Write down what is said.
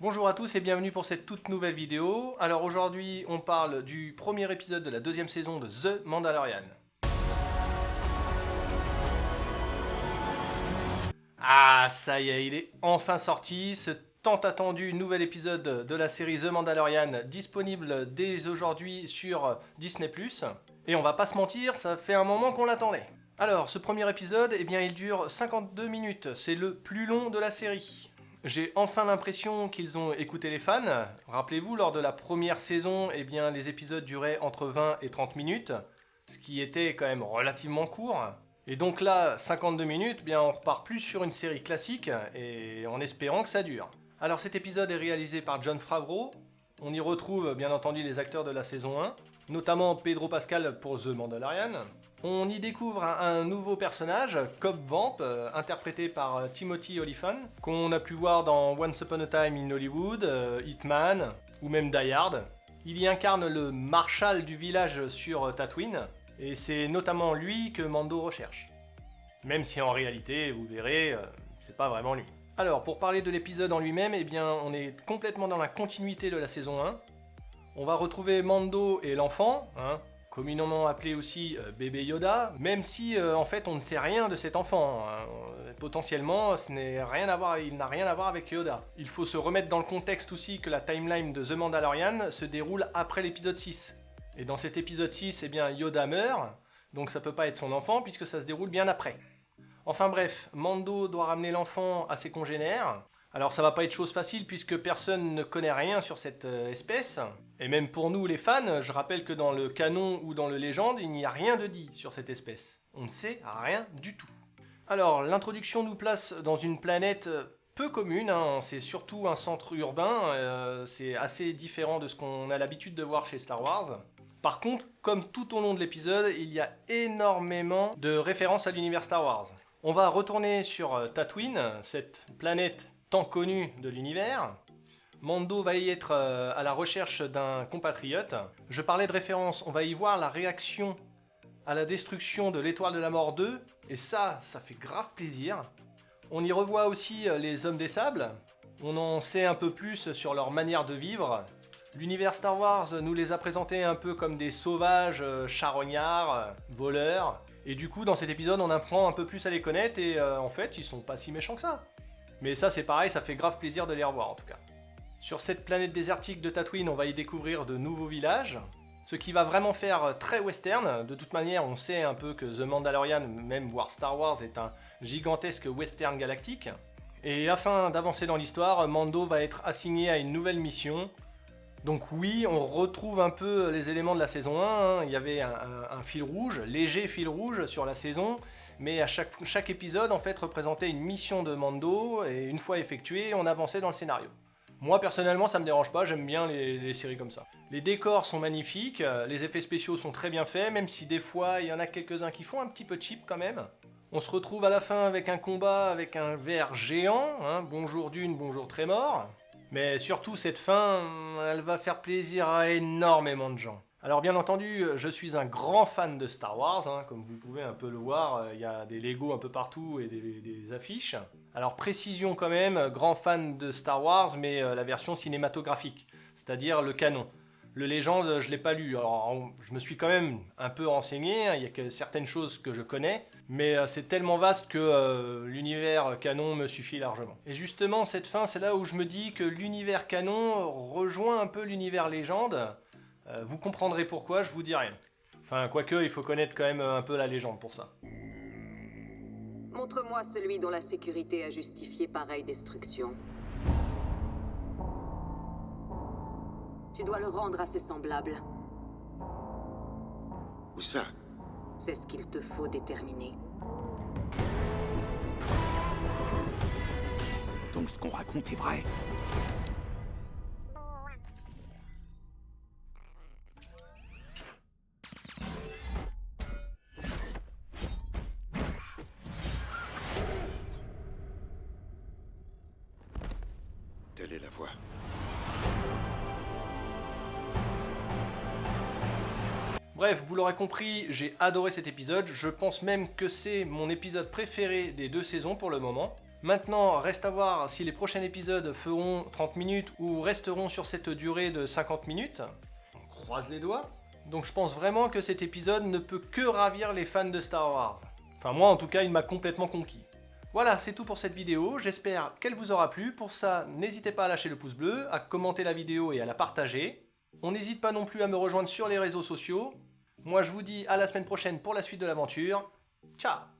Bonjour à tous et bienvenue pour cette toute nouvelle vidéo. Alors aujourd'hui on parle du premier épisode de la deuxième saison de The Mandalorian. Ah ça y est, il est enfin sorti, ce tant attendu nouvel épisode de la série The Mandalorian disponible dès aujourd'hui sur Disney+. Et on va pas se mentir, ça fait un moment qu'on l'attendait. Alors ce premier épisode, eh bien il dure 52 minutes, c'est le plus long de la série. J'ai enfin l'impression qu'ils ont écouté les fans. Rappelez-vous, lors de la première saison, eh bien, les épisodes duraient entre 20 et 30 minutes, ce qui était quand même relativement court. Et donc là, 52 minutes, eh bien, on repart plus sur une série classique, et en espérant que ça dure. Alors cet épisode est réalisé par Jon Favreau. On y retrouve bien entendu les acteurs de la saison 1, notamment Pedro Pascal pour The Mandalorian. On y découvre un nouveau personnage, Cobb Vanth, interprété par Timothy Olyphant, qu'on a pu voir dans Once Upon a Time in Hollywood, Hitman, ou même Die Hard. Il y incarne le marshal du village sur Tatooine, et c'est notamment lui que Mando recherche. Même si en réalité, vous verrez, c'est pas vraiment lui. Alors, pour parler de l'épisode en lui-même, eh bien, on est complètement dans la continuité de la saison 1. On va retrouver Mando et l'enfant, communément appelé aussi bébé Yoda, même si en fait on ne sait rien de cet enfant. Potentiellement, il n'a rien à voir avec Yoda. Il faut se remettre dans le contexte aussi que la timeline de The Mandalorian se déroule après l'épisode 6. Et dans cet épisode 6, eh bien, Yoda meurt, donc ça peut pas être son enfant puisque ça se déroule bien après. Enfin bref, Mando doit ramener l'enfant à ses congénères. Alors ça va pas être chose facile puisque personne ne connaît rien sur cette espèce. Et même pour nous les fans, je rappelle que dans le canon ou dans le légende, il n'y a rien de dit sur cette espèce. On ne sait rien du tout. Alors l'introduction nous place dans une planète peu commune, c'est surtout un centre urbain, c'est assez différent de ce qu'on a l'habitude de voir chez Star Wars. Par contre, comme tout au long de l'épisode, il y a énormément de références à l'univers Star Wars. On va retourner sur Tatooine, cette planète tant connu de l'univers. Mando va y être à la recherche d'un compatriote. Je parlais de référence, on va y voir la réaction à la destruction de l'Étoile de la Mort 2, et ça fait grave plaisir. On y revoit aussi les Hommes des Sables, on en sait un peu plus sur leur manière de vivre. L'univers Star Wars nous les a présentés un peu comme des sauvages, charognards, voleurs, et du coup dans cet épisode on apprend un peu plus à les connaître, et en fait ils sont pas si méchants que ça. Mais ça c'est pareil, ça fait grave plaisir de les revoir en tout cas. Sur cette planète désertique de Tatooine, on va y découvrir de nouveaux villages, ce qui va vraiment faire très western. De toute manière, on sait un peu que The Mandalorian, même voire Star Wars, est un gigantesque western galactique. Et afin d'avancer dans l'histoire, Mando va être assigné à une nouvelle mission. Donc oui, on retrouve un peu les éléments de la saison 1, il y avait un fil rouge, léger fil rouge sur la saison, mais à chaque épisode en fait représentait une mission de Mando, et une fois effectuée, on avançait dans le scénario. Moi personnellement ça me dérange pas, j'aime bien les séries comme ça. Les décors sont magnifiques, les effets spéciaux sont très bien faits, même si des fois il y en a quelques-uns qui font un petit peu cheap quand même. On se retrouve à la fin avec un combat avec un ver géant, bonjour Dune, bonjour Trémor. Mais surtout cette fin, elle va faire plaisir à énormément de gens. Alors bien entendu, je suis un grand fan de Star Wars, comme vous pouvez un peu le voir, il y a des Lego un peu partout et des affiches. Alors précision quand même, grand fan de Star Wars, mais la version cinématographique, c'est-à-dire le canon. Le Légende, je ne l'ai pas lu, alors je me suis quand même un peu renseigné, il y a que certaines choses que je connais, mais c'est tellement vaste que l'univers canon me suffit largement. Et justement, cette fin, c'est là où je me dis que l'univers canon rejoint un peu l'univers Légende. Vous comprendrez pourquoi, je vous dis rien. Enfin, quoique, il faut connaître quand même un peu la légende pour ça. Montre-moi celui dont la sécurité a justifié pareille destruction. Tu dois le rendre à ses semblables. Où ça? C'est ce qu'il te faut déterminer. Donc ce qu'on raconte est vrai. Telle est la voie. Bref, vous l'aurez compris, j'ai adoré cet épisode, je pense même que c'est mon épisode préféré des deux saisons pour le moment. Maintenant, reste à voir si les prochains épisodes feront 30 minutes ou resteront sur cette durée de 50 minutes. On croise les doigts. Donc je pense vraiment que cet épisode ne peut que ravir les fans de Star Wars. Enfin moi en tout cas, il m'a complètement conquis. Voilà, c'est tout pour cette vidéo, j'espère qu'elle vous aura plu. Pour ça, n'hésitez pas à lâcher le pouce bleu, à commenter la vidéo et à la partager. On n'hésite pas non plus à me rejoindre sur les réseaux sociaux. Moi je vous dis à la semaine prochaine pour la suite de l'aventure. Ciao!